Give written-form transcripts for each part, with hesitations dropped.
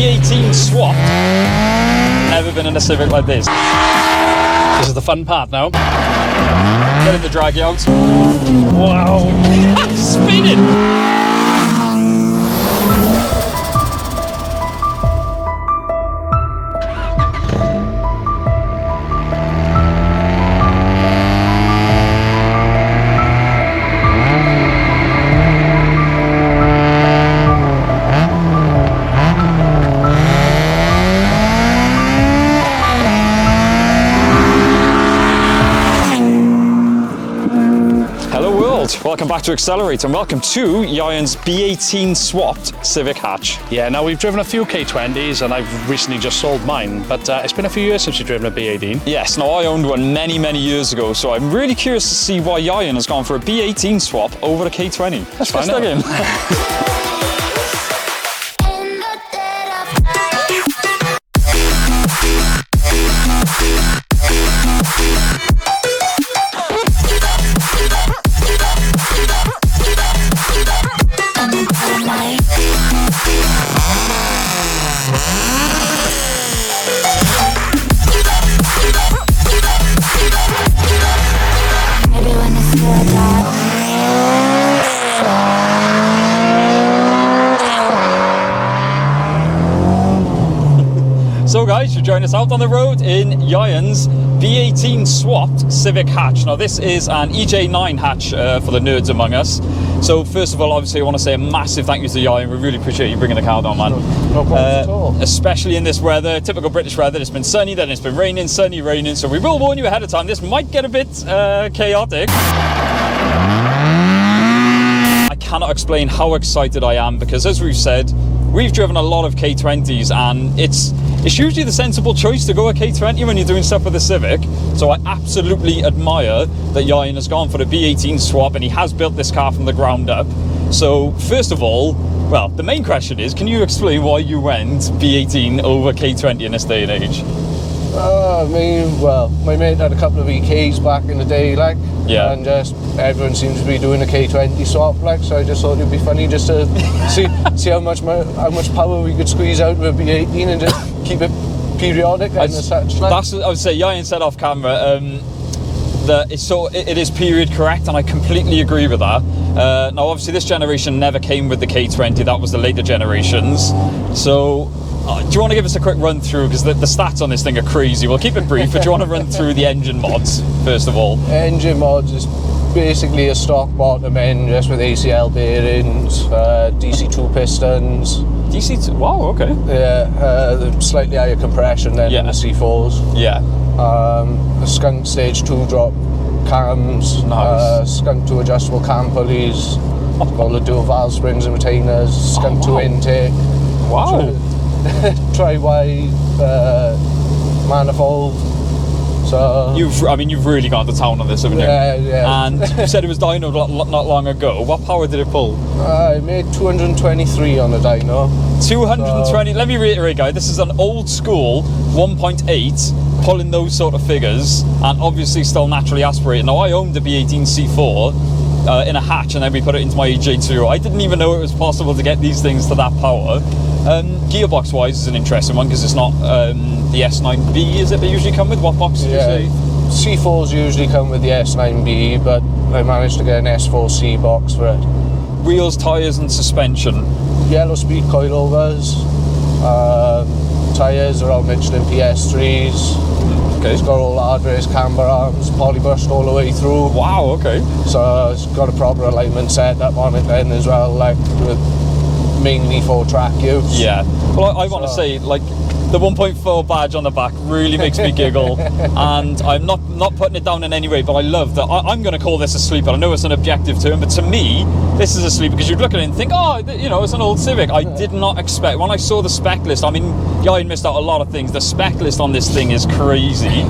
B18 swapped. Never been in a Civic like this. This is the fun part now. Getting the draggy out. Wow. Spinning. Welcome back to Accelerate and welcome to Ieuan's B18 swapped Civic hatch. Yeah, now we've driven a few K20s and I've recently just sold mine, but it's been a few years since you've driven a B18. Yes, now I owned one many years ago, so I'm really curious to see why Ieuan has gone for a B18 swap over a K20. Let's get stuck in. So guys, you join us out on the road in Ieuan's B18 swapped Civic hatch. Now this is an EJ9 hatch for the nerds among us. So first of all, obviously I want to say a massive thank you to Ieuan. We really appreciate you bringing the car down, man. No problem at all. Especially in this weather, typical British weather. It's been sunny, then it's been raining, sunny, raining. So we will warn you ahead of time, this might get a bit chaotic. I cannot explain how excited I am because as we've said, we've driven a lot of K20s and it's usually the sensible choice to go a K20 when you're doing stuff with a Civic. So I absolutely admire that Ieuan has gone for the B18 swap and he has built this car from the ground up. So first of all, well, the main question is, can you explain why you went B18 over K20 in this day and age? I mean, well, my mate had a couple of EKs back in the day, like, yeah, and just everyone seems to be doing a K20 swap, like, so I just thought it'd be funny just to see how much power we could squeeze out of a B18 and just keep it periodic and such. Like. That's what I would say. Ieuan said off camera that it is period correct, and I completely agree with that. Now, obviously, this generation never came with the K20. That was the later generations. So. Do you want to give us a quick run through, because the stats on this thing are crazy. We'll keep it brief, but do you want to run through the engine mods first of all? Engine mods is basically a stock bottom end just with ACL bearings, DC2 pistons. DC2, wow, okay. Yeah, slightly higher compression than in the C4s. Yeah. Skunk stage 2 drop cams, nice. Skunk 2 adjustable cam pulleys, all the dual valve springs and retainers, Skunk 2 intake. Wow. Tri-wide manifold. So you've really gone to town on this, haven't you? Yeah. And you said it was dynoed not long ago. What power did it pull? I made 223 on the dyno. 220. Let me reiterate, guys. This is an old school 1.8 pulling those sort of figures, and obviously still naturally aspirated. Now I owned the B18 C4 in a hatch, and then we put it into my EJ2. I didn't even know it was possible to get these things to that power. Gearbox wise is an interesting one because it's not the S9B, is it, they usually come with? What box did you say? C4s usually come with the S9B, but I managed to get an S4C box for it. Wheels, tyres and suspension. Yellow speed coilovers. Tyres are all Michelin PS3s. Okay. It's got all the hard race camber arms, polybrushed all the way through. Wow, okay. So it's got a proper alignment set up on it then as well, like with mainly for track use. Yeah. Well, I want to say, like, the 1.4 badge on the back really makes me giggle, and I'm not putting it down in any way, but I love that. I'm going to call this a sleeper. I know it's an objective term, but to me, this is a sleeper because you'd look at it and think, oh, you know, it's an old Civic. I did not expect, when I saw the spec list, I mean, Ieuan missed out a lot of things. The spec list on this thing is crazy.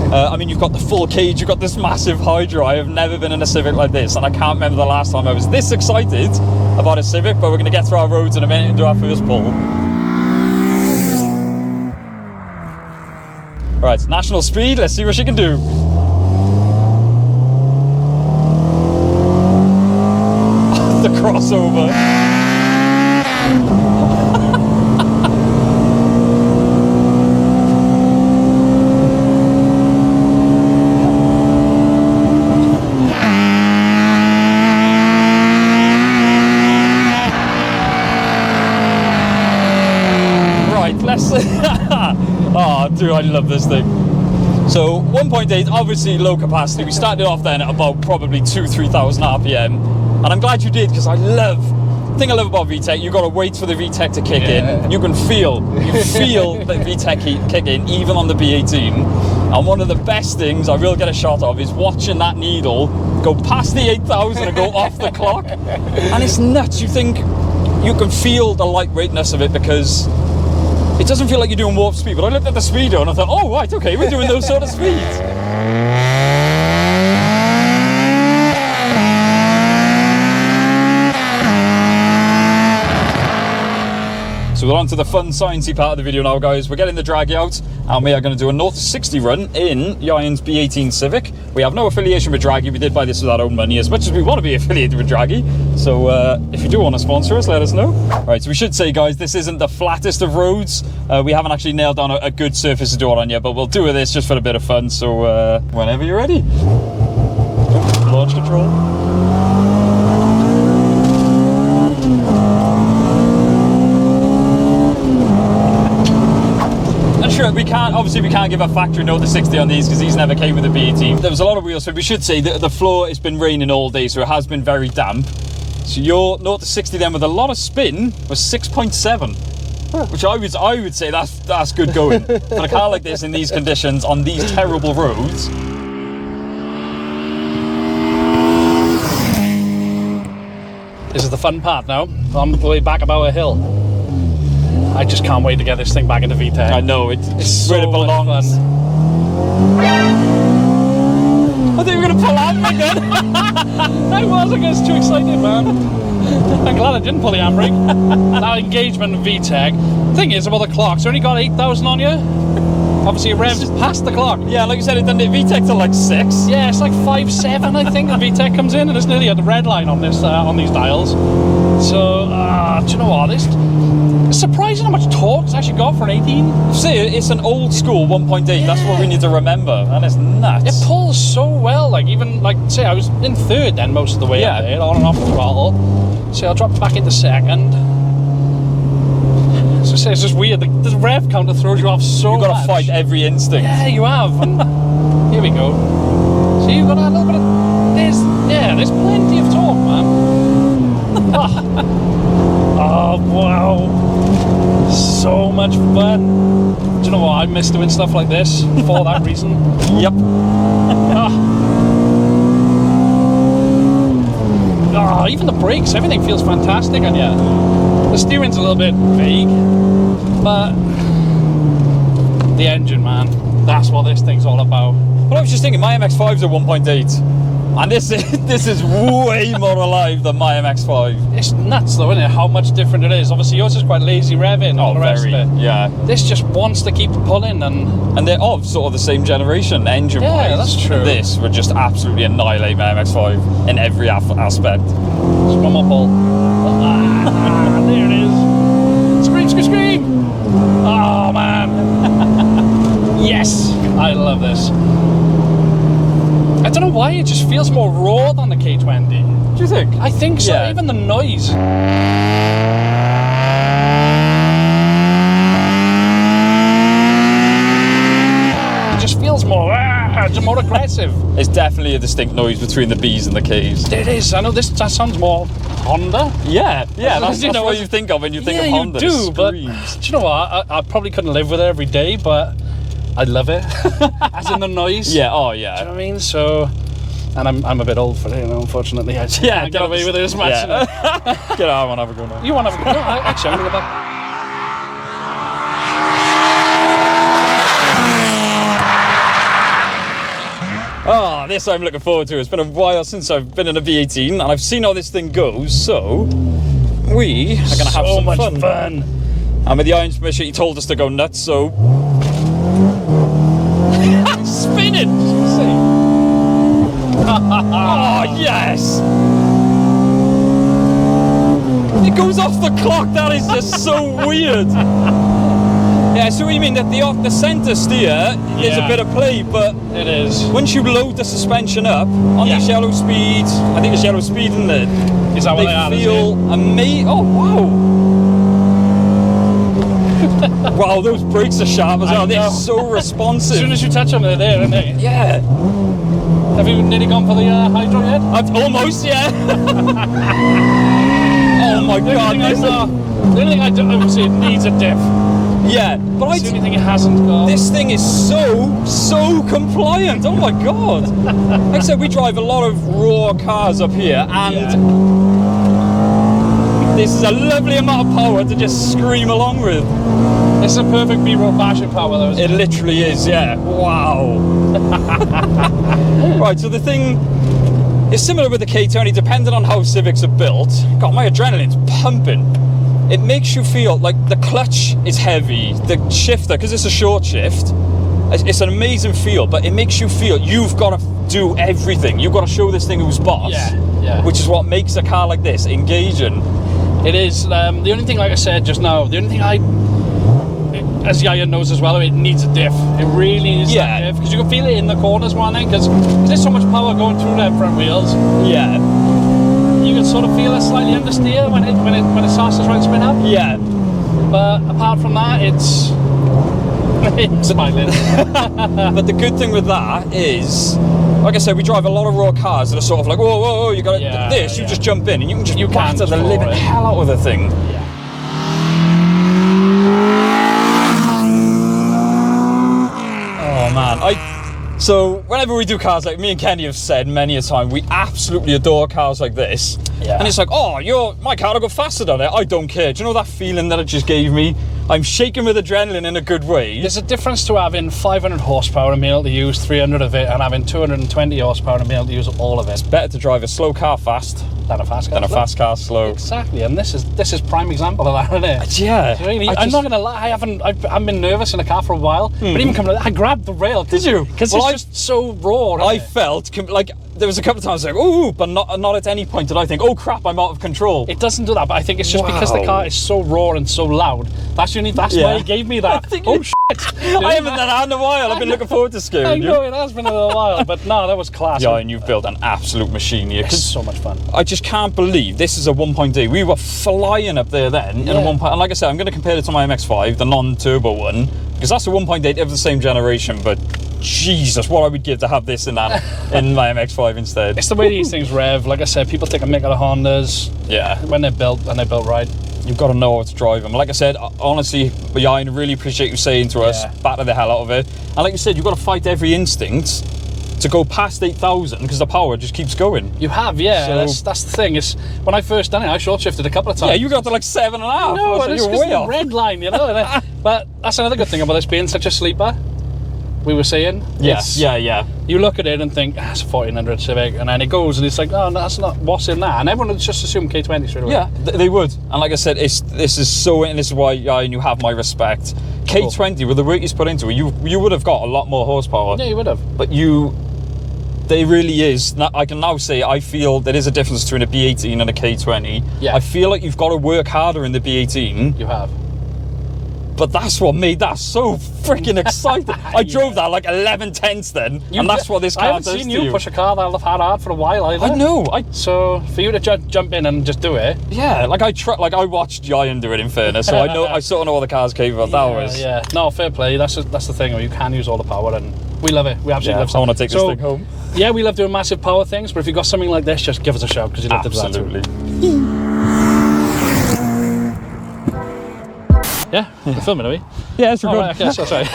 I mean, you've got the full cage, you've got this massive Hydra. I have never been in a Civic like this, and I can't remember the last time I was this excited about a Civic, but we're going to get through our roads in a minute and do our first pull. Alright, national speed, let's see what she can do. The crossover. Let's. Oh, dude, I love this thing. So 1.8, obviously low capacity. We started off then at about probably 2,000-3,000 RPM, and I'm glad you did because I love. The thing I love about VTEC, you got to wait for the VTEC to kick in. You feel the VTEC kick in even on the B18. And one of the best things I will get a shot of is watching that needle go past the 8,000 and go off the clock. And it's nuts. You think you can feel the lightweightness of it because it doesn't feel like you're doing warp speed. But I looked at the speedo and I thought, oh right, okay, we're doing those sort of speeds. So we're on to the fun sciencey part of the video now, guys. We're getting the draggy out and we are going to do a 0-60 run in Ieuan's B18 Civic. We have no affiliation with Draggy. We did buy this with our own money as much as we want to be affiliated with Draggy. So if you do want to sponsor us, let us know. Right, so we should say, guys, this isn't the flattest of roads. We haven't actually nailed down a good surface to do it on yet, but we'll do this just for a bit of fun. So whenever you're ready. Launch control. Sure, we can't give a factory 0-60 on these because these never came with a B18. There was a lot of wheel spin. We should say that the floor has been raining all day, so it has been very damp. So your 0-60 then with a lot of spin was 6.7, which I would say that's good going. But a car like this in these conditions on these terrible roads. This is the fun part now. I'm on the way back about a hill. I just can't wait to get this thing back into VTEC. I know, it's so where it belongs. Fun. I thought you were going to pull out again. I was too excited, man. I'm glad I didn't pull the handbrake. That engagement in VTEC. Thing is about the clocks, you only got 8,000 on you. Obviously it revs past the clock. Yeah, like you said, it done the VTEC to like 6. Yeah, it's like 5.7 I think the VTEC comes in, and it's nearly at the red line on this on these dials. So, do you know what? It's surprising how much torque it's actually got for an 18. See, it's an old school 1.8. Yeah. That's what we need to remember, and it's nuts. It pulls so well. Like even say I was in third then most of the way up there, on and off the throttle. So I'll drop back into second. So it's just weird. The rev counter throws you off so much. You've got to fight every instinct. Yeah, you have. And here we go. So you've got a little bit of there's plenty of torque, man. Oh wow. So much fun. Do you know what? I miss doing stuff like this for that reason. Yep. Oh, even the brakes, everything feels fantastic on you. The steering's a little bit vague, but the engine, man, that's what this thing's all about. Well, I was just thinking, my MX-5's a 1.8. And this is way more alive than my MX-5. It's nuts though, isn't it? How much different it is. Obviously yours is quite lazy revving and all the rest of it. Yeah. This just wants to keep pulling and they're of sort of the same generation, engine-wise. Yeah, that's true. This would just absolutely annihilate my MX-5 in every aspect. Just one more pull. There it is. Scream, scream, scream! Oh man. Yes! I love this. I don't know why, it just feels more raw than the K20. Do you think? I think so, yeah. Even the noise. It just feels more aggressive. It's definitely a distinct noise between the Bs and the Ks. It is, I know that sounds more Honda. Yeah, that's what you think of when you think of Honda. Yeah, you do, but do you know what? I probably couldn't live with it every day, but I love it. As in the noise. Yeah, oh yeah. Do you know what I mean? So, and I'm a bit old for it, unfortunately. I can't get away with it as much. Yeah. Get out, I want to have a go now. You want to have a go? No, actually, I'm going to go back. Oh, this I'm looking forward to. It's been a while since I've been in a V18 and I've seen how this thing goes, so we are going to have so some much fun. And with the Ieuan's permission, he told us to go nuts, so... Spin it! Oh, yes! It goes off the clock, that is just so weird. Yeah, so you mean that the centre steer is a bit of play, but it is. Once you load the suspension up on these yellow speeds, I think it's yellow speed, isn't it? Is that what they are? They feel amazing. Oh wow! Wow, those brakes are sharp as well. They're so responsive. As soon as you touch them, they're there, aren't they? Yeah. Have you nearly gone for the hydro yet? I've almost, yeah. Oh my god. The only thing I would say it needs a diff. Yeah, but It's the only thing it hasn't got. this thing is so compliant. Oh my god. Like I said, we drive a lot of raw cars up here, and this is a lovely amount of power to just scream along with. This is a perfect B-road bashing power though, isn't It it? literally is, yeah. Wow. Right, so the thing is similar with the K20, depending on how Civics are built. God, my adrenaline's pumping. It makes you feel like the clutch is heavy, the shifter, because it's a short shift, it's an amazing feel, but it makes you feel you've got to do everything. You've got to show this thing who's boss. Yeah. Which is what makes a car like this engaging. It is. The only thing, like I said just now, the only thing as Ieuan knows as well, it needs a diff. It really needs that diff, because you can feel it in the corners more than because there's so much power going through them front wheels. Yeah. You can sort of feel it slightly understeer when it starts to try and spin up. Yeah. But apart from that, it's smiling. But the good thing with that is, like I said, we drive a lot of raw cars that are sort of like, whoa, whoa, whoa, you got this, you just jump in and you can just batter the living hell out of the thing. Yeah. Oh man, so whenever we do cars, like me and Kenny have said many a time, we absolutely adore cars like this. Yeah. And it's like, oh, my car will go faster than it. I don't care. Do you know that feeling that it just gave me? I'm shaking with adrenaline in a good way. There's a difference to having 500 horsepower and being able to use 300 of it, and having 220 horsepower and being able to use all of it. It's better to drive a slow car fast Than a fast car. than a fast car slow. Exactly, and this is prime example of that, isn't it? Yeah. Really, I'm not gonna lie. I've been nervous in a car for a while, but even coming, I grabbed the rail. Did you? Because Well, it's just so raw. I felt like there was a couple of times like, ooh, but not at any point did I think, oh crap, I'm out of control. It doesn't do that, but I think it's just because the car is so raw and so loud. That's why it gave me that. Oh shit! I haven't done that in a while. I've been looking forward to I scaring you. know it has been a little while, but no, that was class. Yeah, and you've built an absolute machine here. It's so much fun. I just can't believe this is a 1.8. We were flying up there then in a 1. And like I said, I'm going to compare it to my MX-5, the non-turbo one, because that's a 1.8 of the same generation. But Jesus, what I would give to have this in that in my MX-5 instead. It's the way these things rev. Like I said, people take a mick out of Hondas. Yeah. When they're built and they're built right. You've got to know how to drive them. Like I said, honestly, I really appreciate you saying to us, batter the hell out of it. And like you said, you've got to fight every instinct to go past 8,000 because the power just keeps going. You have, yeah. So, that's the thing. Is when I first done it, I short shifted a couple of times. Yeah, you got to like 7.5. No, and it's you're just way the off. red line, you know. But that's another good thing about this being such a sleeper. We were saying, Yeah. You look at it and think, it's a 1400 Civic, and then it goes and it's like, oh, no, that's not what's in that, and everyone would just assume K20 straight away. Yeah, they would. And like I said, this is so, and this is why you have my respect. K20, with the work he's put into it, you would have got a lot more horsepower. Yeah, you would have. But there really is. I can now say I feel there is a difference between a B18 and a K20. Yeah. I feel like you've got to work harder in the B18. You have. But that's what made that so freaking exciting. I drove that like 11 tenths then, and that's what this car does to you. I haven't seen you push a car that hard for a while either. I know. So for you to jump in and just do it. Yeah, like I watched Ieuan do it in fairness, so I sort of know what the car's capable of. Yeah. No, fair play. That's the thing. You can use all the power, and we love it. We absolutely love it. I want to take this thing home. Yeah, we love doing massive power things, but if you've got something like this, just give us a shout because you love to do that too. Absolutely. Yeah, we're filming, are we? Yeah, it's recording. Right, okay, so sorry.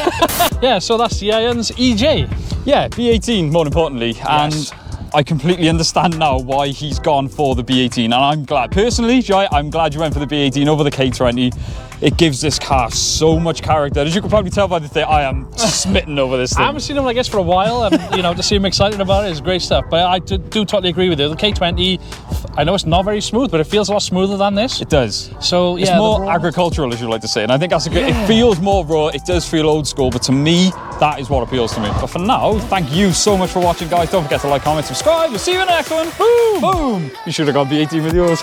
Yeah, so that's Ieuan's EJ. Yeah, B18 more importantly, and I completely understand now why he's gone for the B18, and I'm glad. Personally, Jai, I'm glad you went for the B18 over the K20. It gives this car so much character. As you can probably tell by the thing, I am smitten over this thing. I haven't seen him, I guess, for a while, and to see him excited about it is great stuff. But I do totally agree with you. The K20, I know it's not very smooth, but it feels a lot smoother than this. It does. So yeah, it's more agricultural, as you like to say, and I think that's a good. It feels more raw. It does feel old school, but to me, that is what appeals to me. But for now, thank you so much for watching, guys. Don't forget to like, comment, subscribe. We'll see you in the next one. Boom! Boom! You should have got B18 with yours.